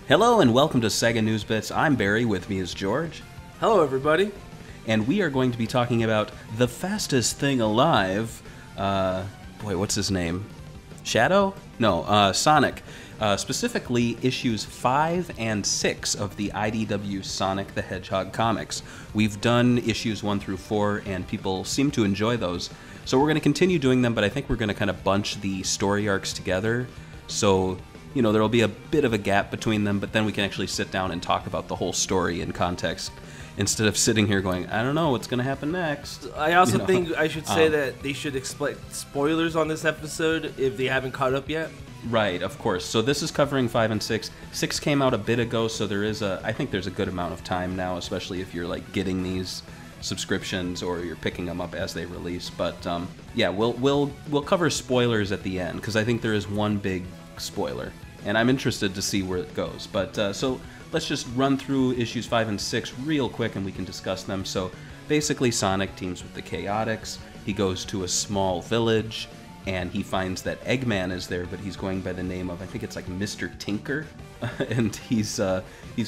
Hello and welcome to SEGA News Bits. I'm Barry, with me is George. Hello everybody. And we are going to be talking about the fastest thing alive. Boy, what's his name? Shadow? No, Sonic. Specifically, issues 5 and 6 of the IDW Sonic the Hedgehog comics. We've done issues 1 through 4, and people seem to enjoy those. So we're going to continue doing them, but I think we're going to kind of bunch the story arcs together. So, you know, there will be a bit of a gap between them, but then we can actually sit down and talk about the whole story in context, instead of sitting here going, I don't know what's going to happen next. I also think I should say that they should explain spoilers on this episode if they haven't caught up yet. Right, of course. So this is covering 5 and 6. 6 came out a bit ago, so I think there's a good amount of time now, especially if you're like getting these subscriptions or you're picking them up as they release. But yeah, we'll cover spoilers at the end, because I think there is one big spoiler, and I'm interested to see where it goes. But so let's just run through issues 5 and 6 real quick, and we can discuss them. So basically, Sonic teams with the Chaotix. He goes to a small village, and he finds that Eggman is there, but he's going by the name of, I think it's like Mr. Tinker, and he's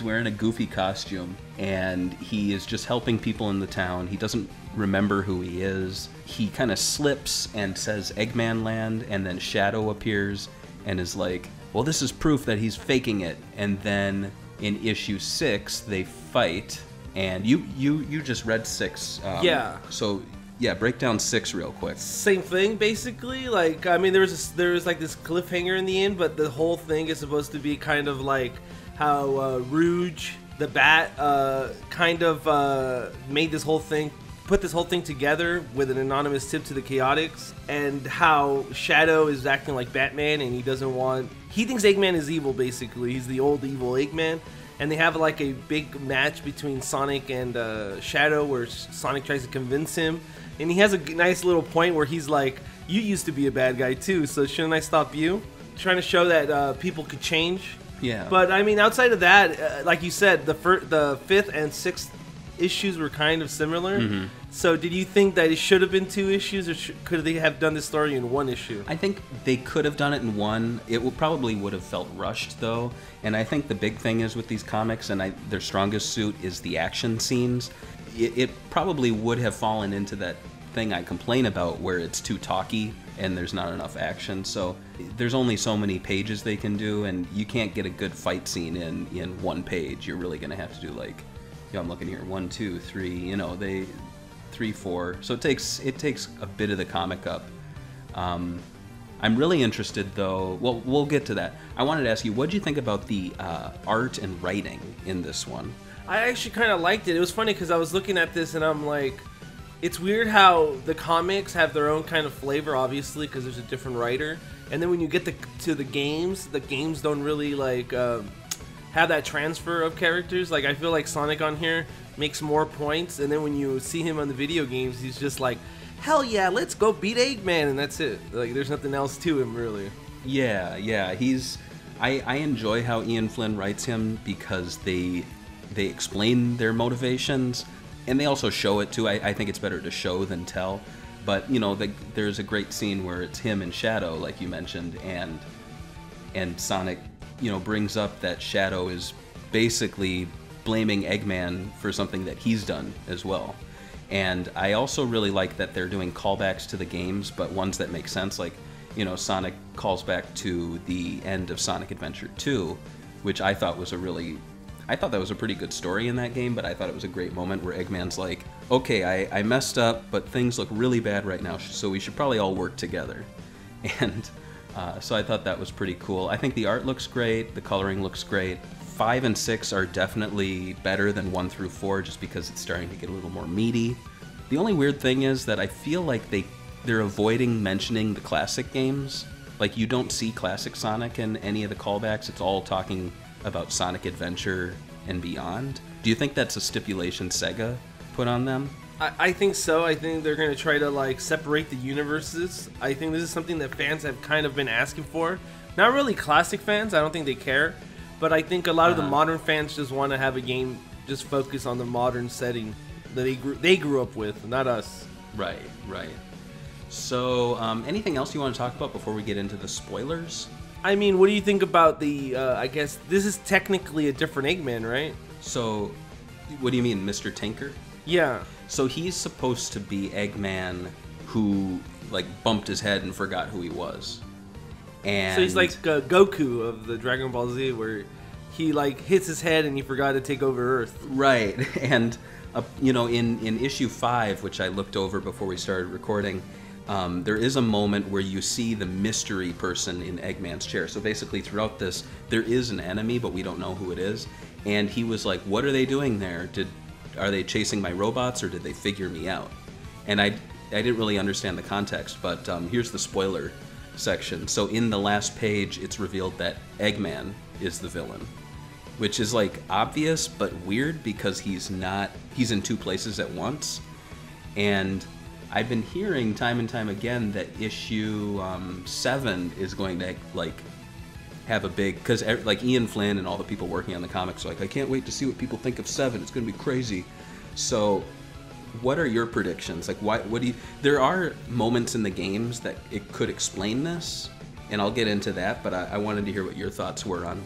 wearing a goofy costume, and he is just helping people in the town. He doesn't remember who he is. He kind of slips and says Eggman Land, and then Shadow appears and is like, well, this is proof that he's faking it. And then in issue 6, they fight, and you just read 6. Yeah. So yeah, break down 6 real quick. Same thing, basically. Like, I mean, there was like this cliffhanger in the end, but the whole thing is supposed to be kind of like how Rouge the Bat kind of made this whole thing, put this whole thing together with an anonymous tip to the Chaotix, and how Shadow is acting like Batman, and he thinks Eggman is evil, basically. He's the old evil Eggman. And they have like a big match between Sonic and Shadow, where Sonic tries to convince him. And he has a nice little point where he's like, you used to be a bad guy too, so shouldn't I stop you? Trying to show that people could change. Yeah. But I mean, outside of that, like you said, the 5th and 6th issues were kind of similar. Mm-hmm. So did you think that it should have been 2 issues, or could they have done this story in 1 issue? I think they could have done it in 1. It probably would have felt rushed, though. And I think the big thing is with these comics, and their strongest suit is the action scenes. It probably would have fallen into that thing I complain about, where it's too talky and there's not enough action. So there's only so many pages they can do, and you can't get a good fight scene in 1 page. You're really going to have to do, like, I'm looking here, 1, 2, 3, 3, 4. So it takes a bit of the comic up. I'm really interested, though. Well, we'll get to that. I wanted to ask you, what did you think about the art and writing in this one? I actually kind of liked it. It was funny because I was looking at this and I'm like, it's weird how the comics have their own kind of flavor, obviously, because there's a different writer. And then when you get to the games don't really like have that transfer of characters. Like, I feel like Sonic on here makes more points, and then when you see him on the video games, he's just like, hell yeah, let's go beat Eggman, and that's it. Like, there's nothing else to him, really. Yeah, I enjoy how Ian Flynn writes him, because they explain their motivations, and they also show it too. I think it's better to show than tell. But, you know, there's a great scene where it's him and Shadow, like you mentioned, and Sonic, you know, brings up that Shadow is basically blaming Eggman for something that he's done as well. And I also really like that they're doing callbacks to the games, but ones that make sense. Like, you know, Sonic calls back to the end of Sonic Adventure 2, which I thought that was a pretty good story in that game, but I thought it was a great moment where Eggman's like, okay, I messed up, but things look really bad right now, so we should probably all work together. And so I thought that was pretty cool. I think the art looks great, the coloring looks great. 5 and 6 are definitely better than 1 through 4, just because it's starting to get a little more meaty. The only weird thing is that I feel like they're avoiding mentioning the classic games. Like, you don't see classic Sonic in any of the callbacks. It's all talking about Sonic Adventure and beyond. Do you think that's a stipulation Sega put on them? I think so. I think they're going to try to like separate the universes. I think this is something that fans have kind of been asking for. Not really classic fans. I don't think they care. But I think a lot of the modern fans just want to have a game just focus on the modern setting that they grew up with, not us. Right. So anything else you want to talk about before we get into the spoilers? I mean, what do you think about the, I guess, this is technically a different Eggman, right? So, what do you mean, Mr. Tinker? Yeah. So he's supposed to be Eggman who, like, bumped his head and forgot who he was. And So he's like Goku of the Dragon Ball Z, where he, like, hits his head and he forgot to take over Earth. Right. And, you know, in issue 5, which I looked over before we started recording, there is a moment where you see the mystery person in Eggman's chair. So basically throughout this, there is an enemy, but we don't know who it is. And he was like, what are they doing there? Are they chasing my robots, or did they figure me out? And I didn't really understand the context, but here's the spoiler section. So in the last page, it's revealed that Eggman is the villain, which is like obvious but weird because he's in two places at once. And I've been hearing time and time again that issue 7 is going to like have a big, because like Ian Flynn and all the people working on the comics are like, I can't wait to see what people think of 7. It's going to be crazy. So what are your predictions? Like, what do you, there are moments in the games that it could explain this, and I'll get into that, but I wanted to hear what your thoughts were on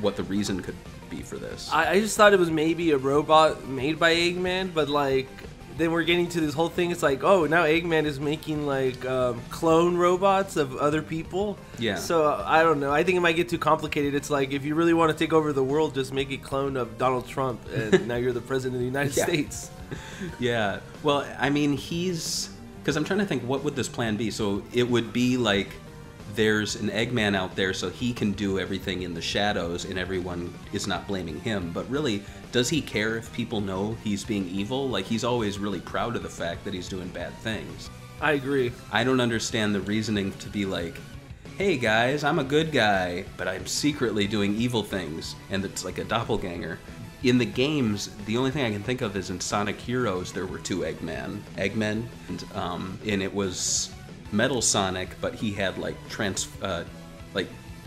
what the reason could be for this. I just thought it was maybe a robot made by Eggman, but like, then we're getting to this whole thing. It's like, oh, now Eggman is making like clone robots of other people. Yeah. So I don't know. I think it might get too complicated. It's like, if you really want to take over the world, just make a clone of Donald Trump, and now you're the president of the United States. Yeah. Well, I mean, because I'm trying to think, what would this plan be? So it would be like, there's an Eggman out there so he can do everything in the shadows and everyone is not blaming him. But really, does he care if people know he's being evil? Like, he's always really proud of the fact that he's doing bad things. I agree. I don't understand the reasoning to be like, hey guys, I'm a good guy, but I'm secretly doing evil things, and it's like a doppelganger. In the games, the only thing I can think of is in Sonic Heroes, there were two Eggmen, and it was Metal Sonic, but he had like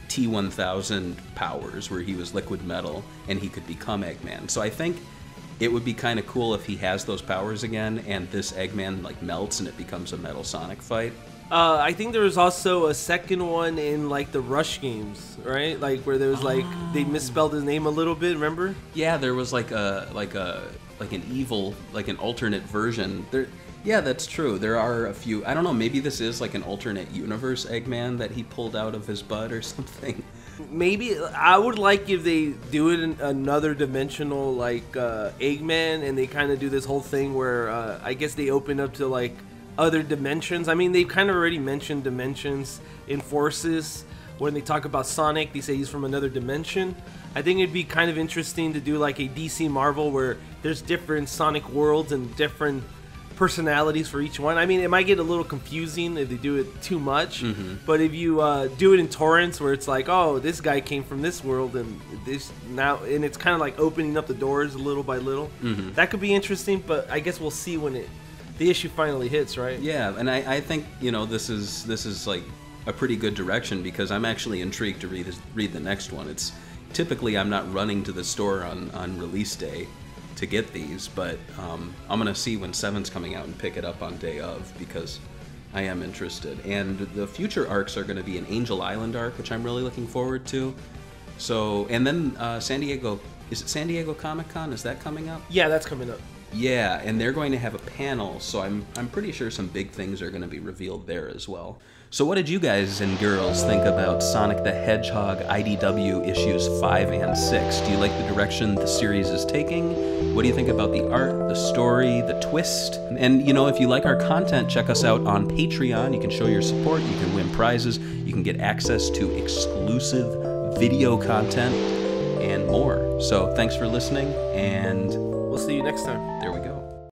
T-1000 powers where he was liquid metal and he could become Eggman. So I think it would be kind of cool if he has those powers again and this Eggman like melts and it becomes a Metal Sonic fight. I think there was also a second one in like the Rush games, right? Like where there was like they misspelled his name a little bit. Remember? Yeah, there was like an evil, like an alternate version. Yeah, that's true. There are a few. I don't know. Maybe this is like an alternate universe Eggman that he pulled out of his butt or something. Maybe I would like if they do it in another dimensional like Eggman, and they kind of do this whole thing where I guess they open up to like other dimensions. I mean, they've kind of already mentioned dimensions in Forces. When they talk about Sonic, they say he's from another dimension. I think it'd be kind of interesting to do like a DC Marvel where there's different Sonic worlds and different personalities for each one. I mean, it might get a little confusing if they do it too much, but if you do it in torrents where it's like, oh, this guy came from this world and this now, and it's kind of like opening up the doors little by little, that could be interesting. But I guess we'll see when the issue finally hits, right? Yeah, and I think, you know, this is like a pretty good direction because I'm actually intrigued to read the next one. It's typically I'm not running to the store on release day to get these, but I'm gonna see when 7's coming out and pick it up on day of because I am interested. And the future arcs are gonna be an Angel Island arc, which I'm really looking forward to. So, and then San Diego Comic-Con, is that coming up? Yeah, that's coming up. Yeah, and they're going to have a panel, so I'm pretty sure some big things are going to be revealed there as well. So what did you guys and girls think about Sonic the Hedgehog IDW issues 5 and 6? Do you like the direction the series is taking? What do you think about the art, the story, the twist? And, you know, if you like our content, check us out on Patreon. You can show your support, you can win prizes, you can get access to exclusive video content, and more. So thanks for listening, and we'll see you next time. There we go.